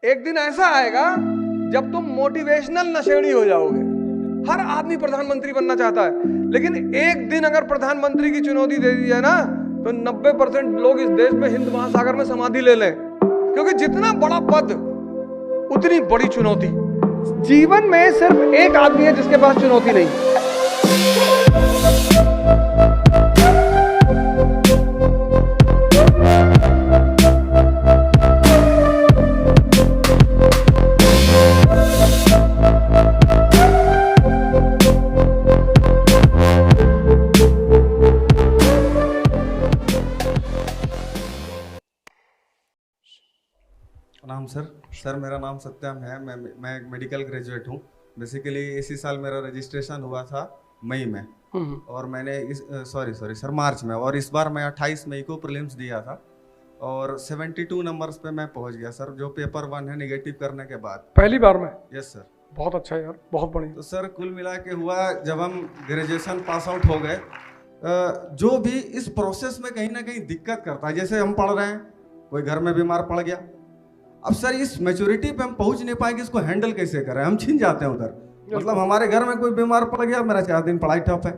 एक दिन ऐसा आएगा जब तुम मोटिवेशनल नशेड़ी हो जाओगे। हर आदमी प्रधानमंत्री बनना चाहता है, लेकिन एक दिन अगर प्रधानमंत्री की चुनौती दे दी जाए ना, तो 90% लोग इस देश में हिंद महासागर में समाधि ले लें, क्योंकि जितना बड़ा पद उतनी बड़ी चुनौती। जीवन में सिर्फ एक आदमी है जिसके पास चुनौती नहीं। नाम सर मेरा नाम सत्यम है। मैं एक मेडिकल ग्रेजुएट हूँ। बेसिकली इसी साल मेरा रजिस्ट्रेशन हुआ था मई में, और मैंने सर मार्च में, और इस बार मैं 28 मई को प्रीलिम्स दिया था और 72 नंबर्स पे मैं पहुंच गया सर, जो पेपर 1 है नेगेटिव करने के बाद। पहली बार में? Yes sir. बहुत अच्छा यार, बहुत बढ़िया। तो सर कुल मिला के हुआ, जब हम ग्रेजुएशन पास आउट हो गए, जो भी इस प्रोसेस में कहीं ना कहीं दिक्कत करता है, जैसे हम पढ़ रहे हैं, कोई घर में बीमार पड़ गया, अब सर इस मैच्योरिटी पे हम पहुंच नहीं पाएंगे, इसको हैंडल कैसे करें, हम छिन जाते हैं उधर। मतलब हमारे घर में कोई बीमार पड़ गया, मेरा 4 दिन पढ़ाई ठप है,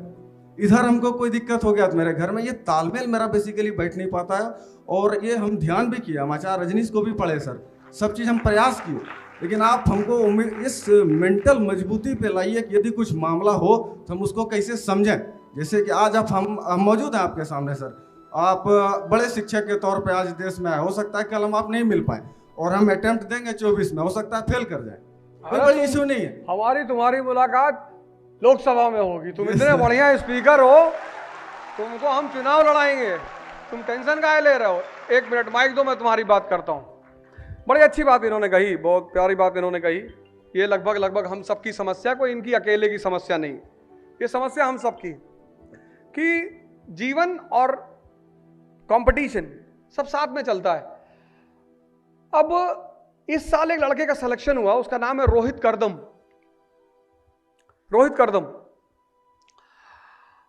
इधर हमको कोई दिक्कत हो गया तो मेरे घर में, ये तालमेल मेरा बेसिकली बैठ नहीं पाता है। और ये हम ध्यान भी किया, हम आचार्य रजनीश को भी पढ़े सर, सब चीज़ हम प्रयास किए, लेकिन आप हमको इस मेंटल मजबूती पे लाइए कि यदि कुछ मामला हो तो हम उसको कैसे समझें। जैसे कि आज आप हम मौजूद हैं आपके सामने सर, आप बड़े शिक्षक के तौर पे आज देश में आए, हो सकता है कल हम आप नहीं मिल पाए, और हम अटेम्प्ट देंगे 24 में, हो सकता है फेल कर जाए, कोई बड़ी इशू नहीं है। हमारी तुम्हारी मुलाकात लोकसभा में होगी, तुम इतने बढ़िया स्पीकर हो, तुमको हम चुनाव लड़ाएंगे, तुम टेंशन काहे ले रहे हो। 1 मिनट माइक दो, मैं तुम्हारी बात करता हूँ। बड़ी अच्छी बात इन्होंने कही, बहुत प्यारी बात इन्होंने कही। ये लगभग हम सबकी समस्या, कोई इनकी अकेले की समस्या नहीं, ये समस्या हम सबकी, कि जीवन और कंपटीशन सब साथ में चलता है। अब इस साल एक लड़के का सिलेक्शन हुआ, उसका नाम है रोहित करदम। रोहित करदम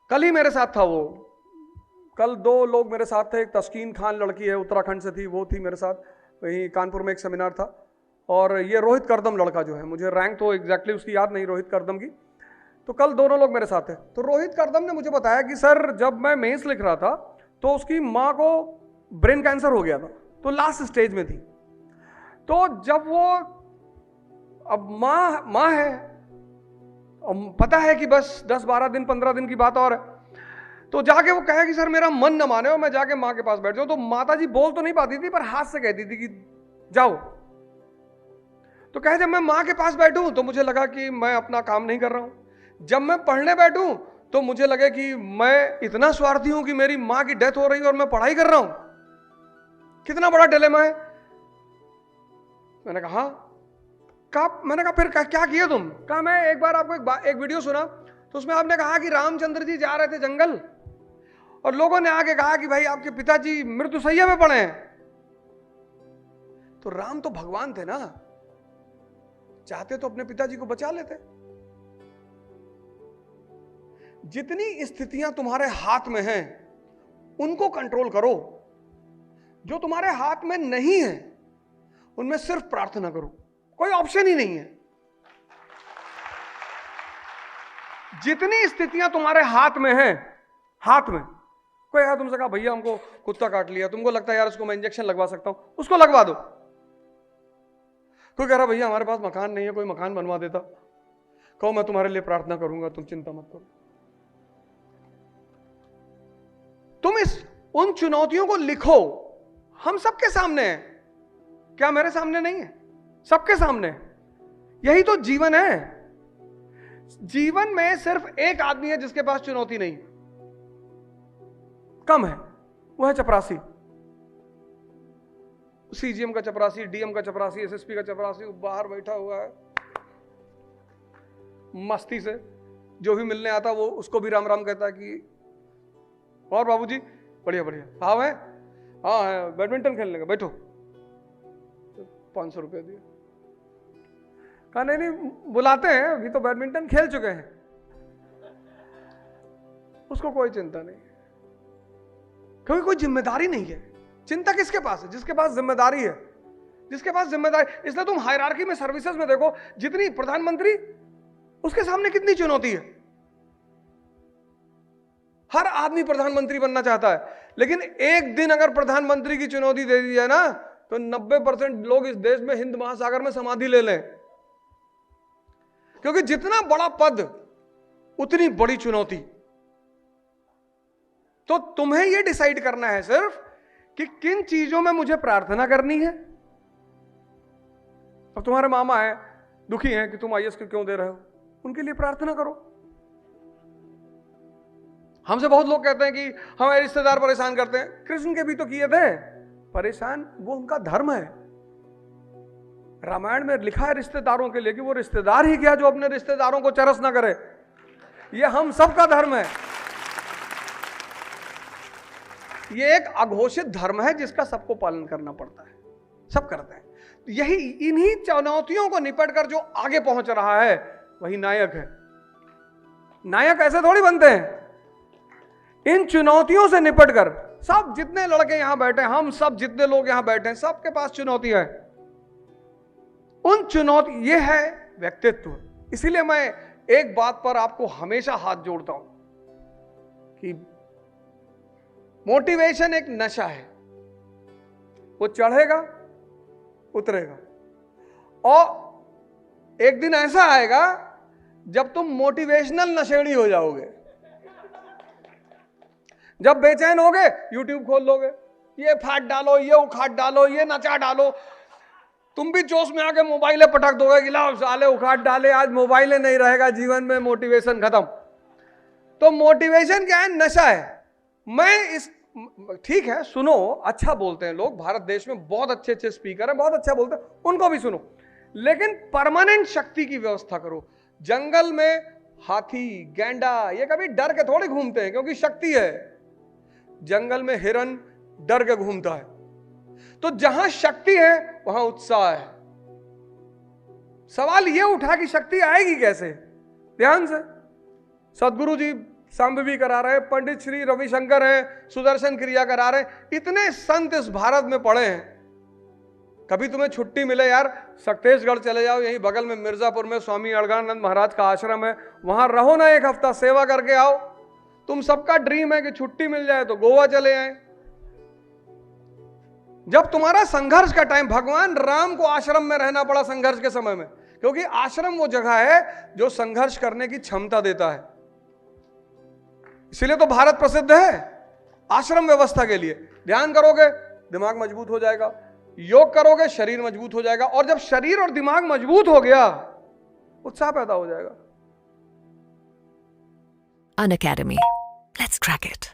कल ही मेरे साथ था, वो कल 2 लोग मेरे साथ थे। एक तस्कीन खान लड़की है, उत्तराखंड से थी, वो थी मेरे साथ, वहीं कानपुर में एक सेमिनार था। और ये रोहित करदम लड़का जो है, मुझे रैंक तो एग्जैक्टली उसकी याद नहीं रोहित करदम की, तो कल दोनों लोग मेरे साथ थे। तो रोहित करदम ने मुझे बताया कि सर जब मैं मेंस लिख रहा था तो उसकी माँ को ब्रेन कैंसर हो गया था, तो लास्ट स्टेज में थी। तो जब वो, अब माँ है, पता है कि बस 10-12 दिन 15 दिन की बात और है, तो जाके वो कहे कि सर मेरा मन न माने और मैं जाके माँ के पास बैठ जाऊं। तो माता जी बोल तो नहीं पाती थी, पर हाथ से कहती थी कि जाओ। तो कहे जब मैं माँ के पास बैठूं तो मुझे लगा कि मैं अपना काम नहीं कर रहा हूं, जब मैं पढ़ने बैठूं तो मुझे लगे कि मैं इतना स्वार्थी हूं कि मेरी माँ की डेथ हो रही है और मैं पढ़ाई कर रहा हूं। कितना बड़ा डिलेमा है। मैंने कहा फिर क्या किया तुम? कहा मैं एक बार आपको एक वीडियो सुना, तो उसमें आपने कहा कि रामचंद्र जी जा रहे थे जंगल और लोगों ने आके कहा कि भाई आपके पिताजी मृत्युशैया में पड़े हैं। तो राम तो भगवान थे ना, चाहते तो अपने पिताजी को बचा लेते। जितनी स्थितियां तुम्हारे हाथ में हैं उनको कंट्रोल करो, जो तुम्हारे हाथ में नहीं है उनमें सिर्फ प्रार्थना करो, कोई ऑप्शन ही नहीं है। जितनी स्थितियां तुम्हारे हाथ में हैं, हाथ में, कोई यार तुमसे कहा भैया हमको कुत्ता काट लिया, तुमको लगता है यार उसको मैं इंजेक्शन लगवा सकता हूं, उसको लगवा दो। कोई कह रहा भैया हमारे पास मकान नहीं है, कोई मकान बनवा देता, कहो मैं तुम्हारे लिए प्रार्थना करूंगा, तुम चिंता मत करो। तुम उन चुनौतियों को लिखो, हम सबके सामने है, क्या मेरे सामने नहीं है? सबके सामने। यही तो जीवन है। जीवन में सिर्फ एक आदमी है जिसके पास चुनौती नहीं, कम है, वो है चपरासी। सीजीएम का चपरासी, डीएम का चपरासी, एसएसपी का चपरासी, बाहर बैठा हुआ है मस्ती से, जो भी मिलने आता वो उसको भी राम राम कहता है कि और बाबूजी बढ़िया बढ़िया, हाँ है, हाँ है, बैडमिंटन खेलने का, बैठो। 500 रुपये दिए, कहा नहीं बुलाते हैं, अभी तो बैडमिंटन खेल चुके हैं। उसको कोई चिंता नहीं, क्योंकि कोई जिम्मेदारी नहीं है। चिंता किसके पास है? जिसके पास जिम्मेदारी है। जिसके पास जिम्मेदारी। इसलिए तुम हायरार्की में, सर्विसेज में देखो, जितनी प्रधानमंत्री, उसके सामने कितनी चुनौती है। हर आदमी प्रधानमंत्री बनना चाहता है, लेकिन एक दिन अगर प्रधानमंत्री की चुनौती दे दी जाए ना, तो 90% लोग इस देश में हिंद महासागर में समाधि ले लें। क्योंकि जितना बड़ा पद उतनी बड़ी चुनौती। तो तुम्हें यह डिसाइड करना है सिर्फ कि किन चीजों में मुझे प्रार्थना करनी है। अब तुम्हारे मामा है, दुखी हैं कि तुम आईएएस क्यों दे रहे हो, उनके लिए प्रार्थना करो। हमसे बहुत लोग कहते हैं कि हमारे रिश्तेदार परेशान करते हैं। कृष्ण के भी तो किए थे परेशान, वो उनका धर्म है। रामायण में लिखा है रिश्तेदारों के लिए कि वो रिश्तेदार ही क्या जो अपने रिश्तेदारों को चरस ना करे। ये हम सबका धर्म है। ये एक अघोषित धर्म है जिसका सबको पालन करना पड़ता है, सब करते हैं। यही इन्हीं चुनौतियों को निपट कर जो आगे पहुंच रहा है वही नायक है। नायक ऐसे थोड़ी बनते हैं। इन चुनौतियों से निपट कर, सब जितने लड़के यहां बैठे हैं, हम सब जितने लोग यहां बैठे हैं, सबके पास चुनौतियां हैं। उन चुनौती, ये है व्यक्तित्व। इसीलिए मैं एक बात पर आपको हमेशा हाथ जोड़ता हूं कि मोटिवेशन एक नशा है, वो चढ़ेगा उतरेगा, और एक दिन ऐसा आएगा जब तुम मोटिवेशनल नशेड़ी हो जाओगे। जब बेचैन होगे यूट्यूब खोल लोगे, ये फाड़ डालो, ये उखाड़ डालो, ये नचा डालो। तुम भी जोश में आके मोबाइलें पटक दोगे कि लाओ साले उखाड़ डाले, आज मोबाइलें नहीं रहेगा जीवन में, मोटिवेशन खत्म। तो मोटिवेशन क्या है? नशा है। मैं इस, ठीक है सुनो, अच्छा बोलते हैं लोग, भारत देश में बहुत अच्छे अच्छे स्पीकर हैं, बहुत अच्छा बोलते हैं, उनको भी सुनो, लेकिन परमानेंट शक्ति की व्यवस्था करो। जंगल में हाथी, गैंडा, ये कभी डर के थोड़ी घूमते हैं क्योंकि शक्ति है। जंगल में हिरन डर के घूमता है। तो जहां शक्ति है वहां उत्साह है। सवाल यह उठा कि शक्ति आएगी कैसे? ध्यान से, सदगुरु जी सांभवी करा रहे हैं, पंडित श्री रविशंकर हैं, सुदर्शन क्रिया करा रहे हैं, इतने संत इस भारत में पड़े हैं। कभी तुम्हें छुट्टी मिले यार, सक्तेशगढ़ चले जाओ, यहीं बगल में मिर्जापुर में स्वामी अड़गानंद महाराज का आश्रम है, वहां रहो ना, एक हफ्ता सेवा करके आओ। तुम सबका ड्रीम है कि छुट्टी मिल जाए तो गोवा चले आए। जब तुम्हारा संघर्ष का टाइम, भगवान राम को आश्रम में रहना पड़ा संघर्ष के समय में, क्योंकि आश्रम वो जगह है जो संघर्ष करने की क्षमता देता है। इसलिए तो भारत प्रसिद्ध है आश्रम व्यवस्था के लिए। ध्यान करोगे दिमाग मजबूत हो जाएगा, योग करोगे शरीर मजबूत हो जाएगा, और जब शरीर और दिमाग मजबूत हो गया उत्साह पैदा हो जाएगा। Unacademy. Let's crack it.